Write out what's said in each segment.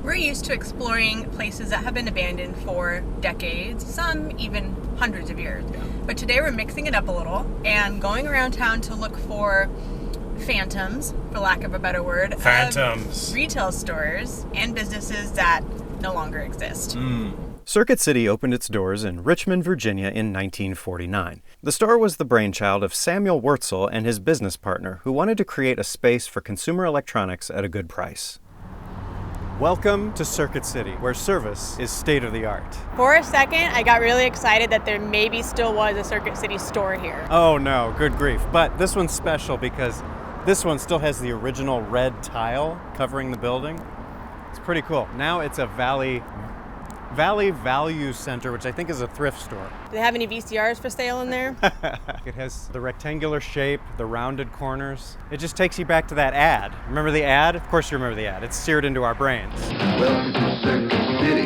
We're used to exploring places that have been abandoned for decades, some even hundreds of years. Yeah. But today we're mixing it up a little and going around town to look for phantoms, for lack of a better word, Phantoms. of retail stores and businesses that no longer exist. Circuit City opened its doors in Richmond, Virginia in 1949. The store was the brainchild of Samuel Wurtzel and his business partner, who wanted to create a space for consumer electronics at a good price. Welcome to Circuit City, where service is state-of-the-art. For a second, I got really excited that there maybe still was a Circuit City store here. Oh no, good grief. But this one's special because this one still has the original red tile covering the building. It's pretty cool. Now it's a Valley Value Center, which I think is a thrift store. Do they have any VCRs for sale in there? It has the rectangular shape, the rounded corners. It just takes you back to that ad. Remember the ad? Of course you remember the ad. It's seared into our brains. Welcome to Circuit City,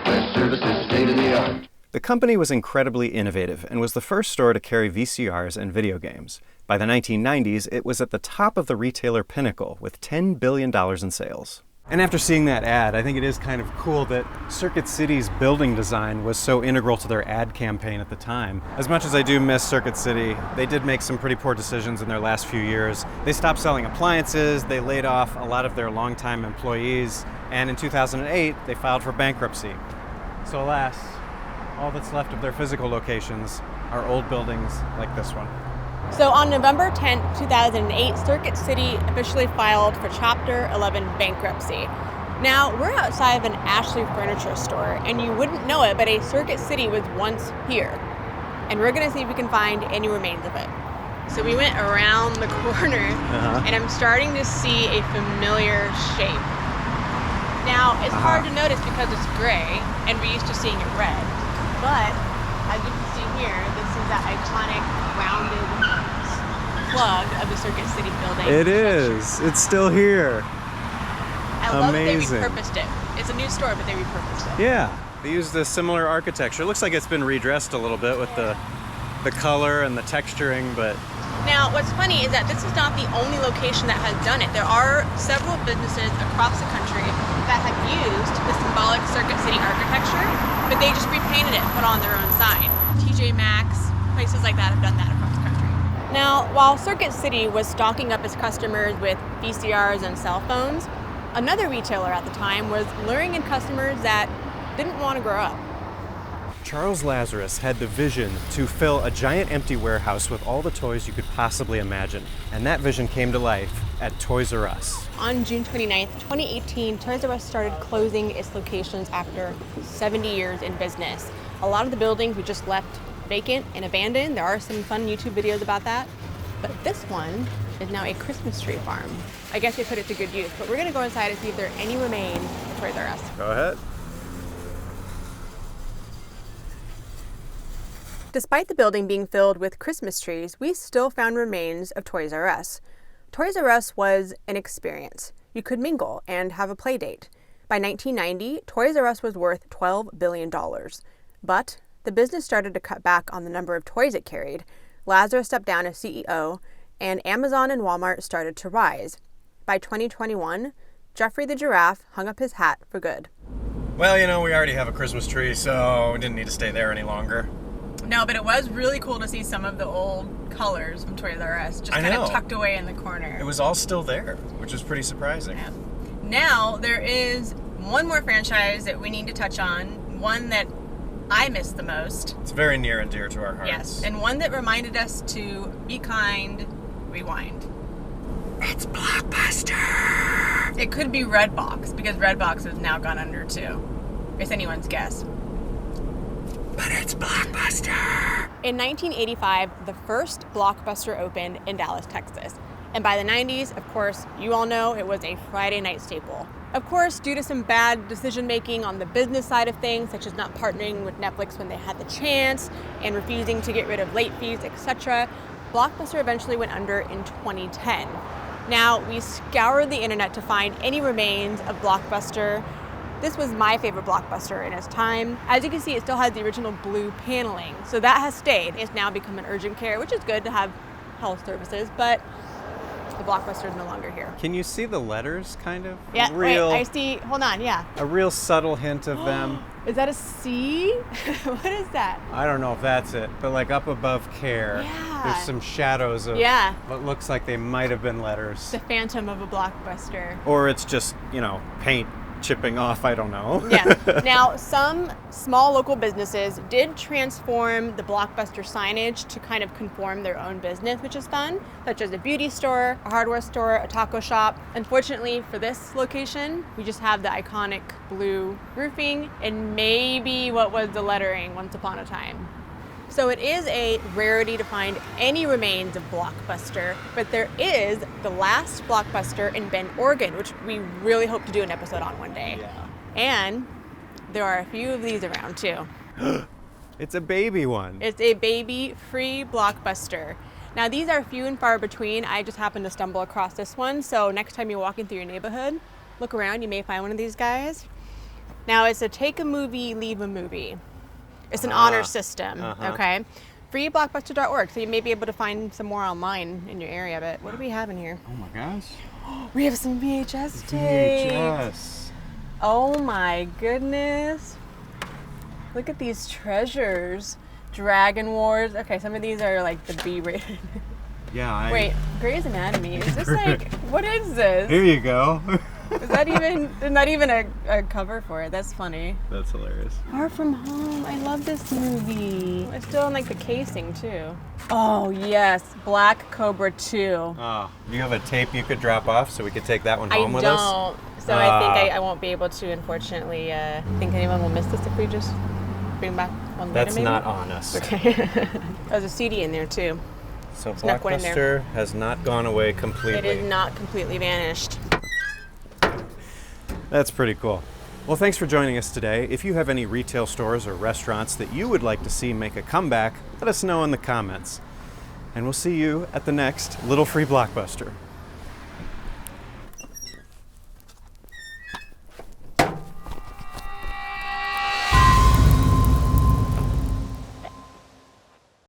where service is state-of-the-art. The company was incredibly innovative and was the first store to carry VCRs and video games. By the 1990s, it was at the top of the retailer pinnacle with $10 billion in sales. And after seeing that ad, I think it is kind of cool that Circuit City's building design was so integral to their ad campaign at the time. As much as I do miss Circuit City, they did make some pretty poor decisions in their last few years. They stopped selling appliances, they laid off a lot of their longtime employees, and in 2008, they filed for bankruptcy. So alas, all that's left of their physical locations are old buildings like this one. So on November 10, 2008, Circuit City officially filed for Chapter 11 bankruptcy. Now, we're outside of an Ashley furniture store, and you wouldn't know it, but a Circuit City was once here. And we're gonna see if we can find any remains of it. So we went around the corner, and I'm starting to see a familiar shape. Now, it's hard to notice because it's gray, and we're used to seeing it red. But, as you can see here, this is that iconic rounded plug of the Circuit City building. It is. It's still here. I love Amazing. that they repurposed it. It's a new store, but they repurposed it. Yeah, they used a similar architecture. It looks like it's been redressed a little bit with the color and the texturing, but... Now, what's funny is that this is not the only location that has done it. There are several businesses across the country that have used the symbolic Circuit City architecture, but they just repainted it and put on their own sign. TJ Maxx, places like that have done that across the country. Now, while Circuit City was stocking up its customers with VCRs and cell phones, another retailer at the time was luring in customers that didn't want to grow up. Charles Lazarus had the vision to fill a giant empty warehouse with all the toys you could possibly imagine. And that vision came to life at Toys R Us. On June 29th, 2018, Toys R Us started closing its locations after 70 years in business. A lot of the buildings we just left vacant and abandoned. There are some fun YouTube videos about that. But this one is now a Christmas tree farm. I guess they put it to good use, but we're gonna go inside and see if there are any remains of Toys R Us. Go ahead. Despite the building being filled with Christmas trees, we still found remains of Toys R Us. Toys R Us was an experience. You could mingle and have a play date. By 1990, Toys R Us was worth $12 billion. But the business started to cut back on the number of toys it carried. Lazarus stepped down as CEO, and Amazon and Walmart started to rise. By 2021, Jeffrey the Giraffe hung up his hat for good. Well, you know, we already have a Christmas tree, so we didn't need to stay there any longer. No, but it was really cool to see some of the old colors from Toys R Us just kind of tucked away in the corner. It was all still there, which was pretty surprising. Yeah. Now, there is one more franchise that we need to touch on, one that I miss the most. It's very near and dear to our hearts. Yes, and one that reminded us to be kind, rewind. It's Blockbuster! It could be Redbox, because Redbox has now gone under too. It's anyone's guess. But it's Blockbuster! In 1985, the first Blockbuster opened in Dallas, Texas. And by the 90s, of course, you all know it was a Friday night staple. Of course, due to some bad decision-making on the business side of things, such as not partnering with Netflix when they had the chance and refusing to get rid of late fees, etc., Blockbuster eventually went under in 2010. Now, we scoured the internet to find any remains of Blockbuster. This was my favorite Blockbuster in its time. As you can see, it still has the original blue paneling, so that has stayed. It's now become an urgent care, which is good to have health services, but the Blockbuster is no longer here. Can you see the letters, kind of? Yeah, Real, wait, I see. Hold on, yeah. a real subtle hint of them. Is that a C? What is that? I don't know if that's it, but like up above care, Yeah. there's some shadows of Yeah. what looks like they might have been letters. The phantom of a Blockbuster. Or it's just, paint chipping off, I don't know. Yeah. Now, some small local businesses did transform the Blockbuster signage to kind of conform their own business, which is fun, such as a beauty store, a hardware store, a taco shop. Unfortunately, for this location, we just have the iconic blue roofing and maybe what was the lettering once upon a time. So it is a rarity to find any remains of Blockbuster, but there is the last Blockbuster in Bend, Oregon, which we really hope to do an episode on one day. Yeah. And there are a few of these around too. It's a baby one. It's a baby-free Blockbuster. Now these are few and far between. I just happened to stumble across this one, so next time you're walking through your neighborhood, look around, you may find one of these guys. Now it's a take a movie, leave a movie. It's an honor system, okay? Freeblockbuster.org, so you may be able to find some more online in your area, but what do we have in here? Oh my gosh. We have some VHS tape. VHS. Oh my goodness. Look at these treasures. Dragon Wars. Okay, some of these are like the B-rated. Yeah, Wait, Grey's Anatomy. Is this like, what is this? Here you go. Is that even, there's not even a cover for it. That's funny. That's hilarious. Far From Home. I love this movie. It's still in like the casing too. Oh yes, Black Cobra 2. Oh, do you have a tape you could drop off so we could take that one I home with us? don't. So I think I won't be able to, unfortunately. Think anyone will miss this if we just bring back one later, That's maybe? not on us. Okay. There's a CD in there too. So Snuck one in there. Blockbuster has not gone away completely. It is not completely vanished. That's pretty cool. Well, thanks for joining us today. If you have any retail stores or restaurants that you would like to see make a comeback, let us know in the comments. And we'll see you at the next Little Free Blockbuster.